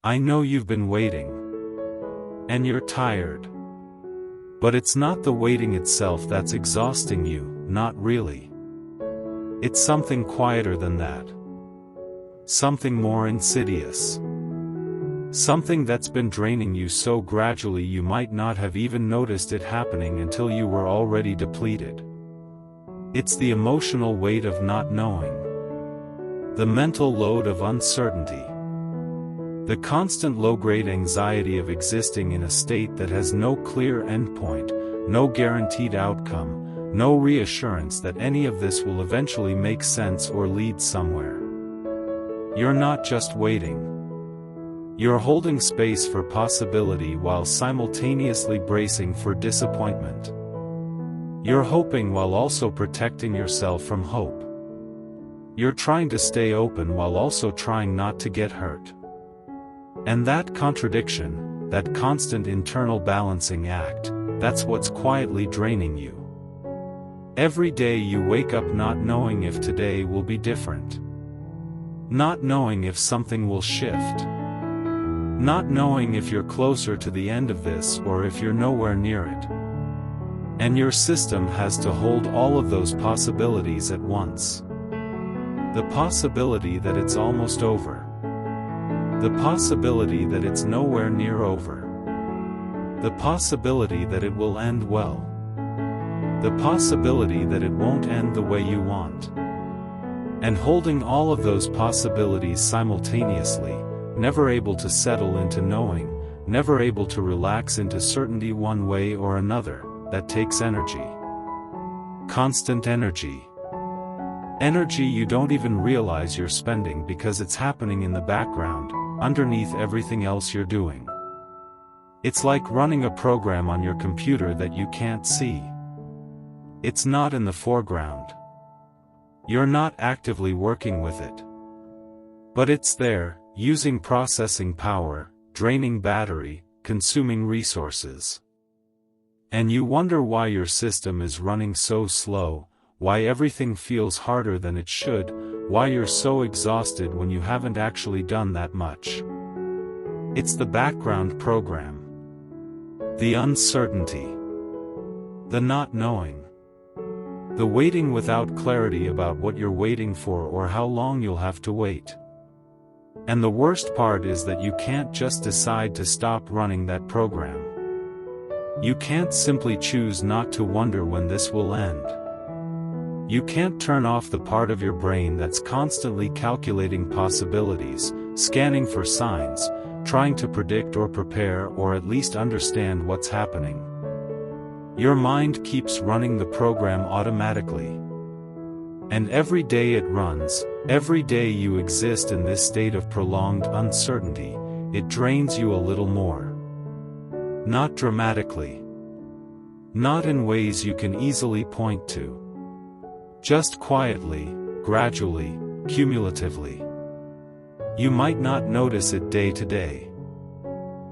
I know you've been waiting. And you're tired. But it's not the waiting itself that's exhausting you, not really. It's something quieter than that. Something more insidious. Something that's been draining you so gradually you might not have even noticed it happening until you were already depleted. It's the emotional weight of not knowing. The mental load of uncertainty. The constant low-grade anxiety of existing in a state that has no clear endpoint, no guaranteed outcome, no reassurance that any of this will eventually make sense or lead somewhere. You're not just waiting. You're holding space for possibility while simultaneously bracing for disappointment. You're hoping while also protecting yourself from hope. You're trying to stay open while also trying not to get hurt. And that contradiction, that constant internal balancing act, that's what's quietly draining you. Every day you wake up not knowing if today will be different. Not knowing if something will shift. Not knowing if you're closer to the end of this or if you're nowhere near it. And your system has to hold all of those possibilities at once. The possibility that it's almost over. The possibility that it's nowhere near over. The possibility that it will end well. The possibility that it won't end the way you want. And holding all of those possibilities simultaneously, never able to settle into knowing, never able to relax into certainty one way or another, that takes energy. Constant energy. Energy you don't even realize you're spending because it's happening in the background, underneath everything else you're doing. It's like running a program on your computer that you can't see. It's not in the foreground. You're not actively working with it. But it's there, using processing power, draining battery, consuming resources. And you wonder why your system is running so slow, why everything feels harder than it should, why you're so exhausted when you haven't actually done that much. It's the background program. The uncertainty. The not knowing. The waiting without clarity about what you're waiting for or how long you'll have to wait. And the worst part is that you can't just decide to stop running that program. You can't simply choose not to wonder when this will end. You can't turn off the part of your brain that's constantly calculating possibilities, scanning for signs, trying to predict or prepare or at least understand what's happening. Your mind keeps running the program automatically. And every day it runs, every day you exist in this state of prolonged uncertainty, it drains you a little more. Not dramatically. Not in ways you can easily point to. Just quietly, gradually, cumulatively. You might not notice it day to day.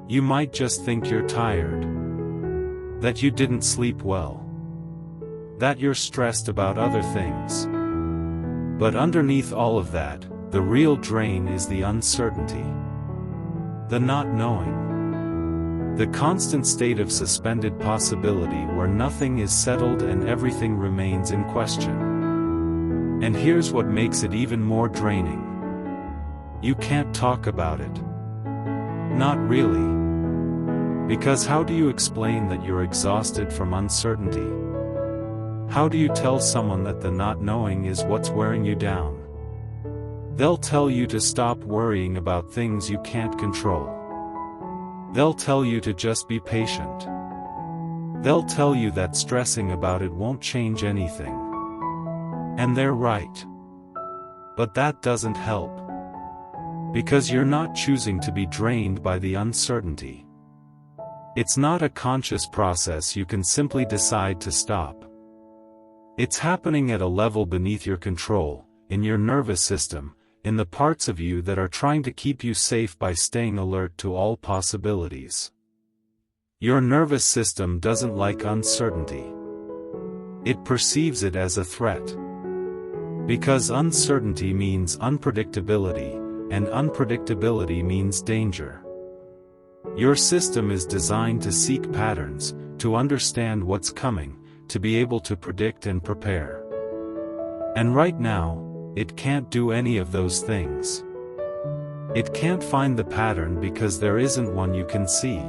You might just think you're tired. That you didn't sleep well. That you're stressed about other things. But underneath all of that, the real drain is the uncertainty. The not knowing. The constant state of suspended possibility where nothing is settled and everything remains in question. And here's what makes it even more draining. You can't talk about it. Not really. Because how do you explain that you're exhausted from uncertainty? How do you tell someone that the not knowing is what's wearing you down? They'll tell you to stop worrying about things you can't control. They'll tell you to just be patient. They'll tell you that stressing about it won't change anything. And they're right. But that doesn't help. Because you're not choosing to be drained by the uncertainty. It's not a conscious process you can simply decide to stop. It's happening at a level beneath your control, in your nervous system, in the parts of you that are trying to keep you safe by staying alert to all possibilities. Your nervous system doesn't like uncertainty. It perceives it as a threat. Because uncertainty means unpredictability, and unpredictability means danger. Your system is designed to seek patterns, to understand what's coming, to be able to predict and prepare. And right now, it can't do any of those things. It can't find the pattern because there isn't one you can see.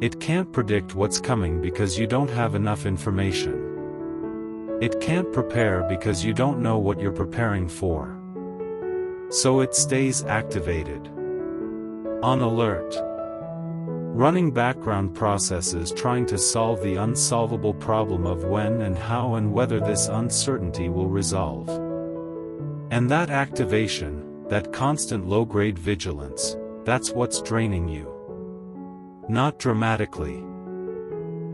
It can't predict what's coming because you don't have enough information. It can't prepare because you don't know what you're preparing for. So it stays activated, on alert, running background processes trying to solve the unsolvable problem of when and how and whether this uncertainty will resolve. And that activation, that constant low-grade vigilance, that's what's draining you. Not dramatically,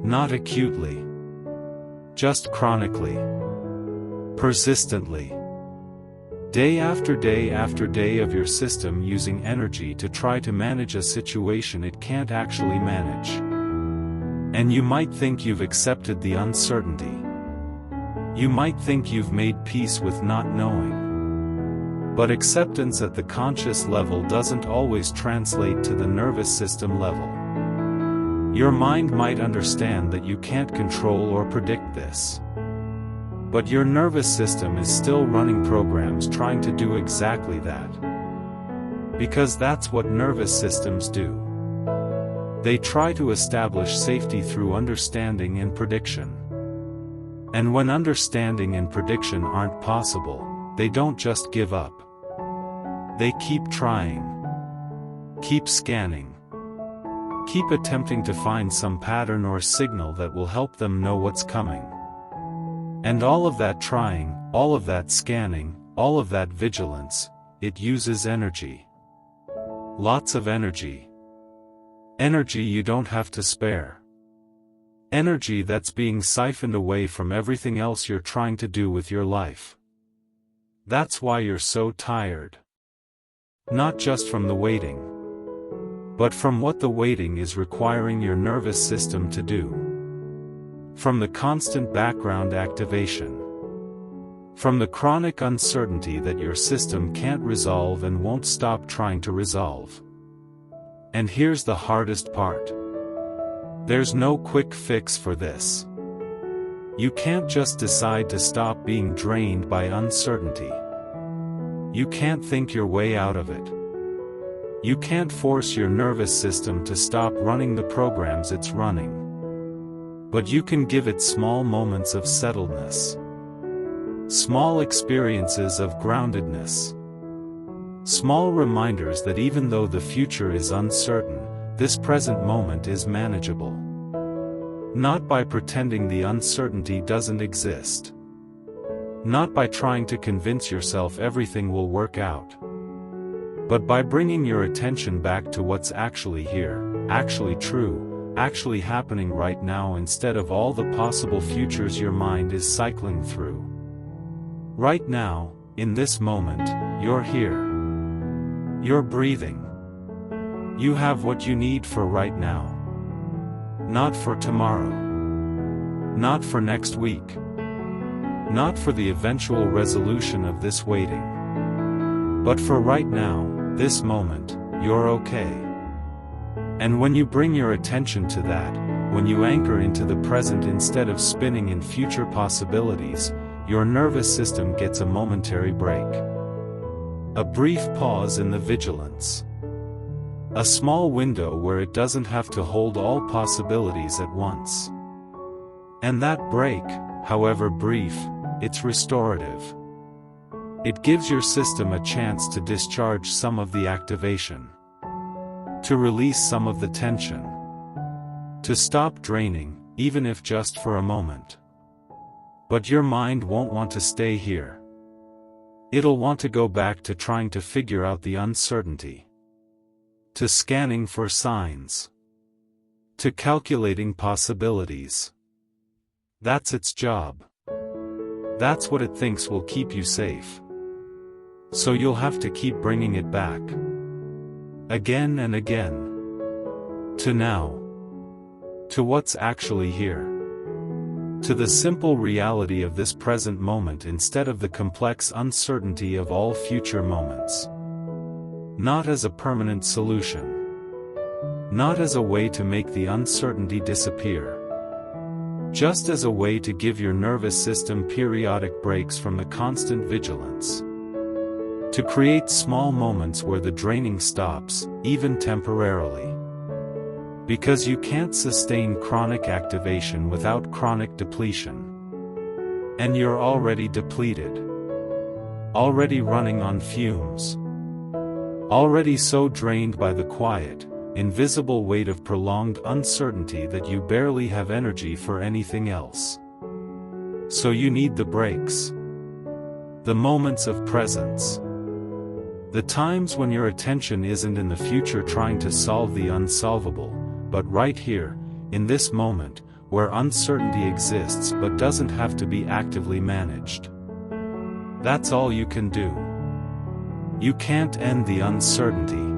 not acutely, just chronically, persistently. Day after day after day of your system using energy to try to manage a situation it can't actually manage. And you might think you've accepted the uncertainty. You might think you've made peace with not knowing. But acceptance at the conscious level doesn't always translate to the nervous system level. Your mind might understand that you can't control or predict this. But your nervous system is still running programs trying to do exactly that. Because that's what nervous systems do. They try to establish safety through understanding and prediction. And when understanding and prediction aren't possible, they don't just give up. They keep trying. Keep scanning. Keep attempting to find some pattern or signal that will help them know what's coming. And all of that trying, all of that scanning, all of that vigilance, it uses energy. Lots of energy. Energy you don't have to spare. Energy that's being siphoned away from everything else you're trying to do with your life. That's why you're so tired. Not just from the waiting, but from what the waiting is requiring your nervous system to do. From the constant background activation. From the chronic uncertainty that your system can't resolve and won't stop trying to resolve. And here's the hardest part. There's no quick fix for this. You can't just decide to stop being drained by uncertainty. You can't think your way out of it. You can't force your nervous system to stop running the programs it's running. But you can give it small moments of settledness. Small experiences of groundedness. Small reminders that even though the future is uncertain, this present moment is manageable. Not by pretending the uncertainty doesn't exist. Not by trying to convince yourself everything will work out. But by bringing your attention back to what's actually here, actually true, actually happening right now instead of all the possible futures your mind is cycling through. Right now, in this moment, you're here. You're breathing. You have what you need for right now. Not for tomorrow. Not for next week. Not for the eventual resolution of this waiting. But for right now, this moment, you're okay. And when you bring your attention to that, when you anchor into the present instead of spinning in future possibilities, your nervous system gets a momentary break. A brief pause in the vigilance. A small window where it doesn't have to hold all possibilities at once. And that break, however brief, it's restorative. It gives your system a chance to discharge some of the activation. To release some of the tension. To stop draining, even if just for a moment. But your mind won't want to stay here. It'll want to go back to trying to figure out the uncertainty. To scanning for signs. To calculating possibilities. That's its job. That's what it thinks will keep you safe. So you'll have to keep bringing it back. Again and again. To now. To what's actually here. To the simple reality of this present moment instead of the complex uncertainty of all future moments. Not as a permanent solution. Not as a way to make the uncertainty disappear. Just as a way to give your nervous system periodic breaks from the constant vigilance. To create small moments where the draining stops, even temporarily. Because you can't sustain chronic activation without chronic depletion. And you're already depleted. Already running on fumes. Already so drained by the quiet, invisible weight of prolonged uncertainty that you barely have energy for anything else. So you need the breaks. The moments of presence. The times when your attention isn't in the future trying to solve the unsolvable, but right here, in this moment, where uncertainty exists but doesn't have to be actively managed. That's all you can do. You can't end the uncertainty.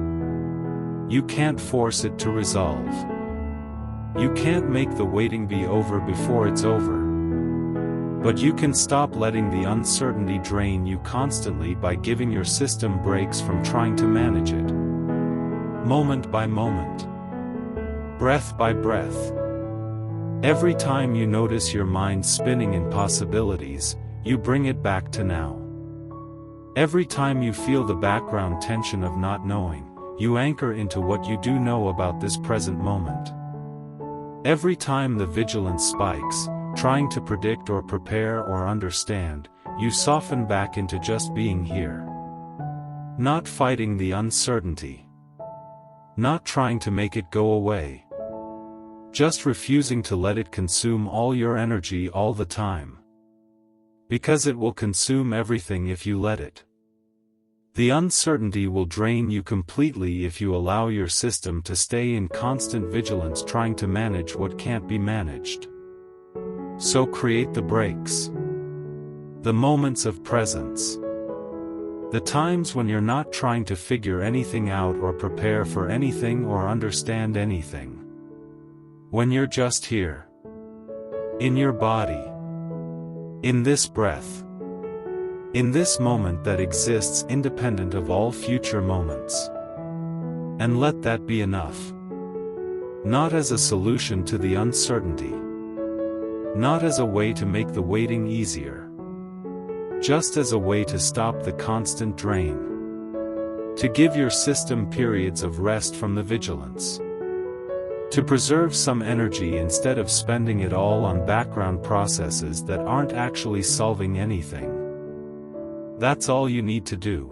You can't force it to resolve. You can't make the waiting be over before it's over. But you can stop letting the uncertainty drain you constantly by giving your system breaks from trying to manage it. Moment by moment. Breath by breath. Every time you notice your mind spinning in possibilities, you bring it back to now. Every time you feel the background tension of not knowing, you anchor into what you do know about this present moment. Every time the vigilance spikes, trying to predict or prepare or understand, you soften back into just being here. Not fighting the uncertainty. Not trying to make it go away. Just refusing to let it consume all your energy all the time. Because it will consume everything if you let it. The uncertainty will drain you completely if you allow your system to stay in constant vigilance trying to manage what can't be managed. So create the breaks. The moments of presence. The times when you're not trying to figure anything out or prepare for anything or understand anything. When you're just here. In your body. In this breath. In this moment that exists independent of all future moments. And let that be enough. Not as a solution to the uncertainty. Not as a way to make the waiting easier. Just as a way to stop the constant drain. To give your system periods of rest from the vigilance. To preserve some energy instead of spending it all on background processes that aren't actually solving anything. That's all you need to do.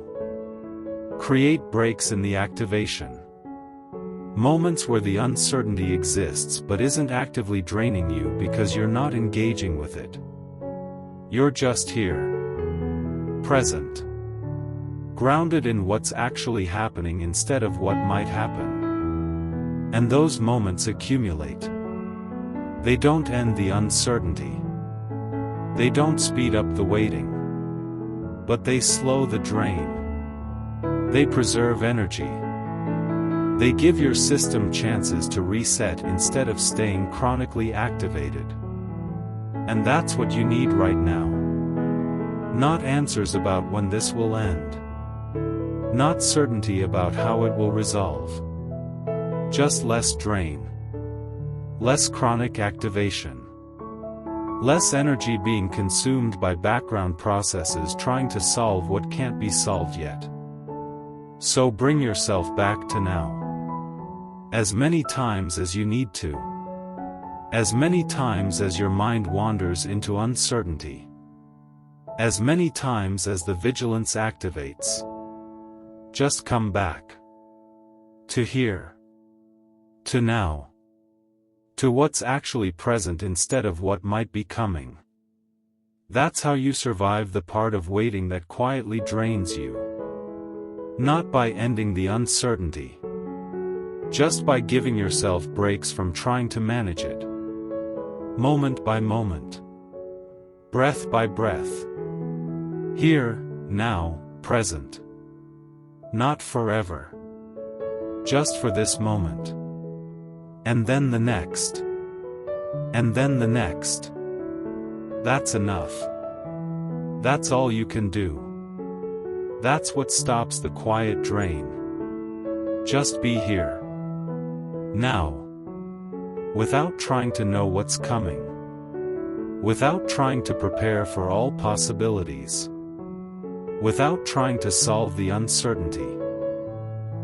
Create breaks in the activation. Moments where the uncertainty exists but isn't actively draining you because you're not engaging with it. You're just here. Present. Grounded in what's actually happening instead of what might happen. And those moments accumulate. They don't end the uncertainty. They don't speed up the waiting. But they slow the drain. They preserve energy. They give your system chances to reset instead of staying chronically activated. And that's what you need right now. Not answers about when this will end. Not certainty about how it will resolve. Just less drain. Less chronic activation. Less energy being consumed by background processes trying to solve what can't be solved yet. So bring yourself back to now. As many times as you need to. As many times as your mind wanders into uncertainty. As many times as the vigilance activates. Just come back. To here. To now. To what's actually present instead of what might be coming. That's how you survive the part of waiting that quietly drains you. Not by ending the uncertainty. Just by giving yourself breaks from trying to manage it. Moment by moment. Breath by breath. Here, now, present. Not forever. Just for this moment. And then the next. And then the next. That's enough. That's all you can do. That's what stops the quiet drain. Just be here. Now. Without trying to know what's coming. Without trying to prepare for all possibilities. Without trying to solve the uncertainty.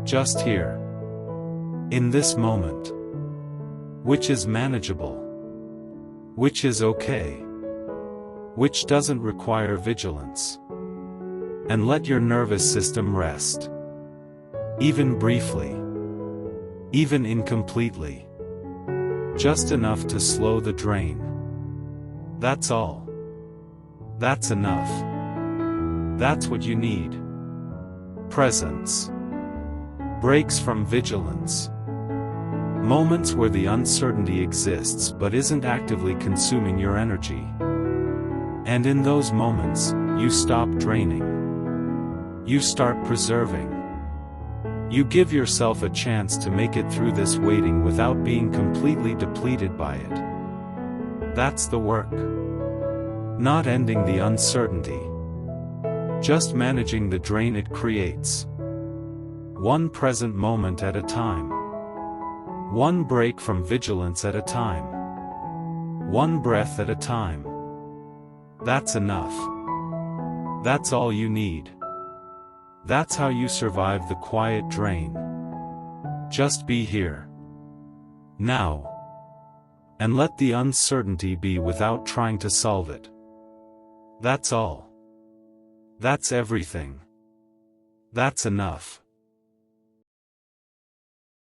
Just here. In this moment. Which is manageable. Which is okay. Which doesn't require vigilance. And let your nervous system rest. Even briefly. Even incompletely. Just enough to slow the drain. That's all. That's enough. That's what you need. Presence. Breaks from vigilance. Moments where the uncertainty exists but isn't actively consuming your energy. And in those moments, you stop draining. You start preserving. You give yourself a chance to make it through this waiting without being completely depleted by it. That's the work. Not ending the uncertainty. Just managing the drain it creates. One present moment at a time. One break from vigilance at a time. One breath at a time. That's enough. That's all you need. That's how you survive the quiet drain. Just be here. Now. And let the uncertainty be without trying to solve it. That's all. That's everything. That's enough.